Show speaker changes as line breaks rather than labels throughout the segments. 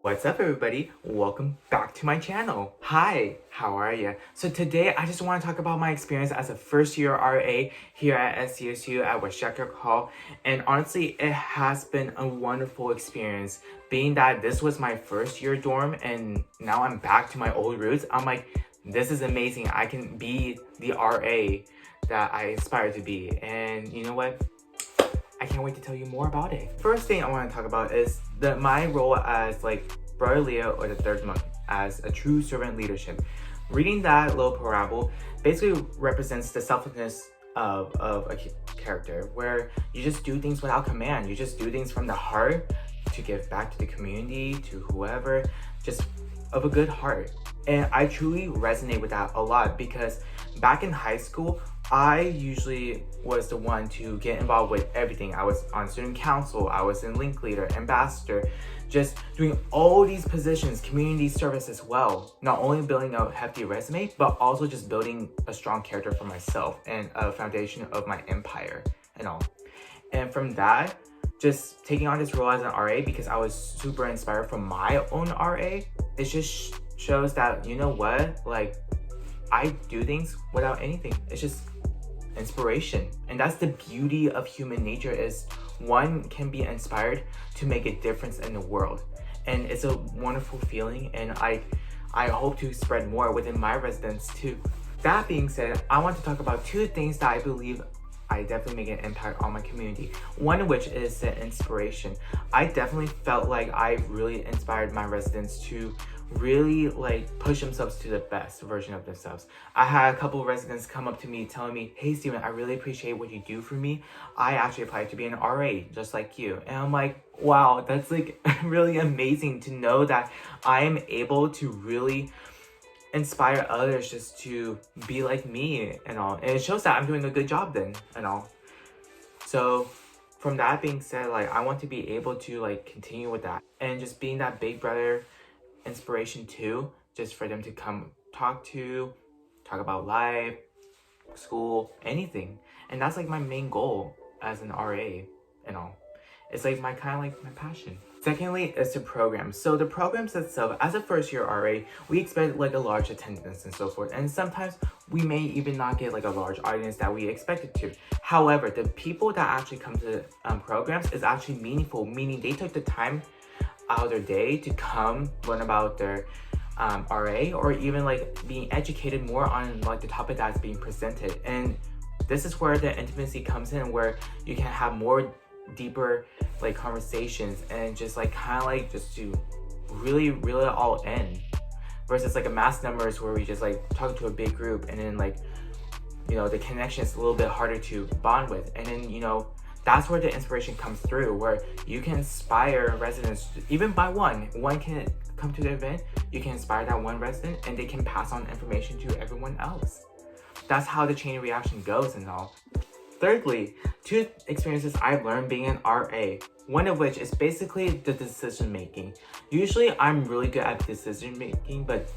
What's up everybody? Welcome back to my channel. Hi, how are you? So today I just want to talk about my experience as a first year RA here at SDSU at West Jack Hall. And honestly, it has been a wonderful experience being that this was my first year dorm and now I'm back to my old roots. I'm like, this is amazing. I can be the RA that I aspire to be. And you know what? I can't wait to tell you more about it. First thing I want to talk about is my role as Brother Leo or the third monk as a true servant leadership. Reading that little parable basically represents the selflessness of a character where you just do things without command. You just do things from the heart to give back to the community, to whoever, just of a good heart. And I truly resonate with that a lot because back in high school, I usually was the one to get involved with everything. I was on student council, I was in link leader, ambassador, just doing all these positions, community service as well. Not only building a hefty resume, but also just building a strong character for myself and a foundation of my empire and all. And from that, just taking on this role as an RA because I was super inspired from my own RA, it just shows that, you know what, I do things without anything. It's just inspiration. And that's the beauty of human nature, is one can be inspired to make a difference in the world. And it's a wonderful feeling, and I hope to spread more within my residence too. That being said, I want to talk about two things that I believe I definitely make an impact on my community. One of which is the inspiration. I definitely felt like I really inspired my residents to really push themselves to the best version of themselves. I had a couple of residents come up to me telling me, "Hey Steven, I really appreciate what you do for me. I actually applied to be an RA just like you." And I'm like, wow, that's really amazing to know that I am able to really inspire others just to be like me and all. And it shows that I'm doing a good job then and all. So from that being said, I want to be able to continue with that and just being that big brother inspiration too, just for them to come talk about life, school, anything. And that's my main goal as an RA and all. It's my passion. Secondly is the programs. So the programs itself, as a first year RA, we expect a large attendance and so forth. And sometimes we may even not get a large audience that we expected to. However, the people that actually come to programs is actually meaningful, meaning they took the time out of their day to come learn about their RA, or even being educated more on the topic that's being presented. And this is where the intimacy comes in, where you can have more deeper conversations and just just to really reel it all in, versus a mass numbers where we just talk to a big group and then the connection is a little bit harder to bond with. And then that's where the inspiration comes through, where you can inspire residents even by one can come to the event, you can inspire that one resident and they can pass on information to everyone else. That's how the chain reaction goes and all. Thirdly, two experiences I've learned being an RA, one of which is basically the decision making. Usually I'm really good at decision making, but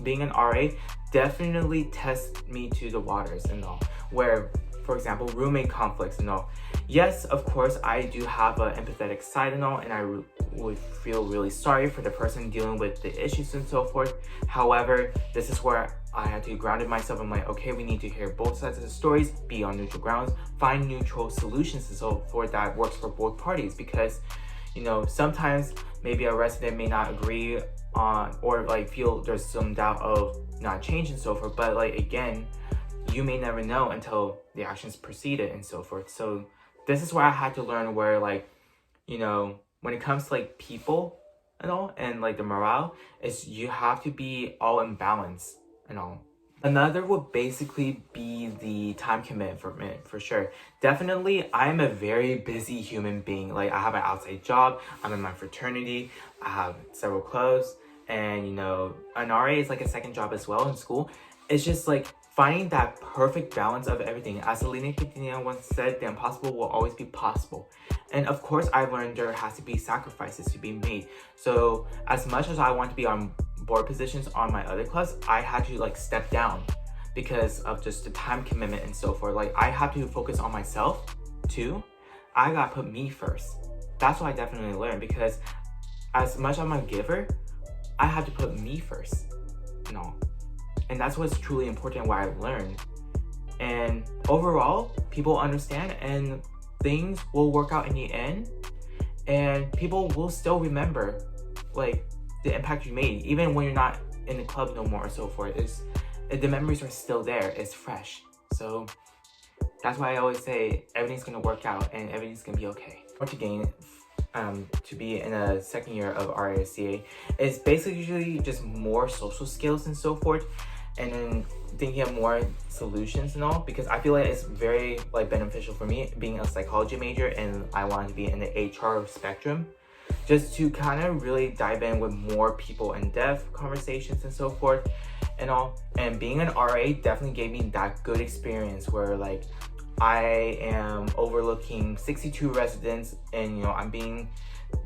being an RA definitely tests me to the waters and all, where, for example, roommate conflicts and all. Yes, of course, I do have an empathetic side and all, and I would feel really sorry for the person dealing with the issues and so forth. However, this is where I had to ground myself. I'm like, okay, we need to hear both sides of the stories, be on neutral grounds, find neutral solutions and so forth that works for both parties. Because, sometimes maybe a resident may not agree on, or feel there's some doubt of not change and so forth. But again, you may never know until the actions proceeded and so forth. So this is where I had to learn where when it comes to people and all, and the morale, is you have to be all in balance and all. Another would basically be the time commitment for sure. Definitely, I'm a very busy human being. I have an outside job, I'm in my fraternity, I have several clubs, and an RA is a second job as well in school. It's just finding that perfect balance of everything. As Alina Katina once said, the impossible will always be possible. And of course, I've learned there has to be sacrifices to be made. So as much as I want to be on board positions on my other clubs, I had to step down because of just the time commitment and so forth. I have to focus on myself too. I gotta put me first. That's what I definitely learned, because as much as I'm a giver, I have to put me first, you know. And that's what's truly important, what I learned. And overall, people understand and things will work out in the end. And people will still remember like the impact you made, even when you're not in the club no more or so forth. The memories are still there, it's fresh. So that's why I always say everything's gonna work out and everything's gonna be okay. What to gain to be in a second year of RACA is basically just more social skills and so forth, and then thinking of more solutions and all, because I feel like it's very like beneficial for me being a psychology major and I want to be in the HR spectrum, just to kind of really dive in with more people in depth conversations and so forth and all. And being an RA definitely gave me that good experience where like I am overlooking 62 residents and, you know, I'm being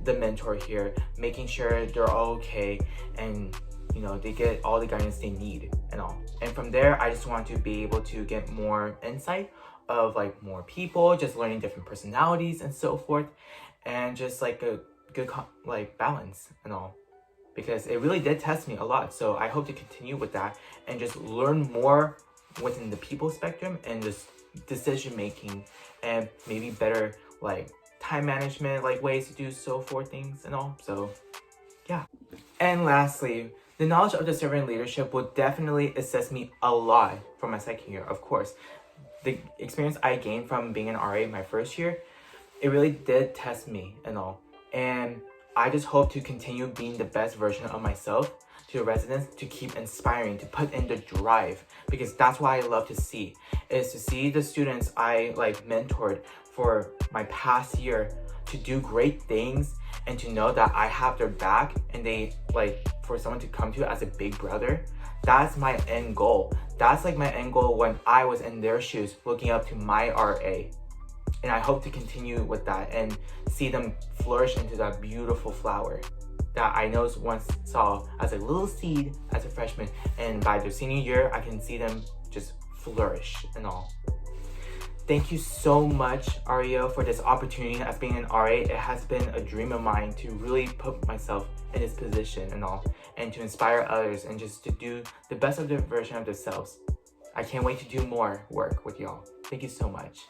the mentor here, making sure they're all okay and, you know, they get all the guidance they need and all. And from there, I just want to be able to get more insight of like more people, just learning different personalities and so forth, and just like a good like balance and all, because it really did test me a lot. So I hope to continue with that and just learn more within the people spectrum and just decision making and maybe better like time management, like ways to do so forth things and all. So yeah. And lastly, the knowledge of the servant leadership will definitely assist me a lot for my second year. Of course, the experience I gained from being an RA my first year, it really did test me and all. And I just hope to continue being the best version of myself to the residents, to keep inspiring, to put in the drive, because that's what I love to see, is to see the students I like mentored for my past year to do great things and to know that I have their back and they like for someone to come to as a big brother. That's my end goal. That's like my end goal when I was in their shoes looking up to my RA. And I hope to continue with that and see them flourish into that beautiful flower that I once saw as a little seed as a freshman. And by their senior year, I can see them just flourish and all. Thank you so much, Ario, for this opportunity as being an RA. It has been a dream of mine to really put myself in this position and all, and to inspire others and just to do the best of their version of themselves. I can't wait to do more work with y'all. Thank you so much.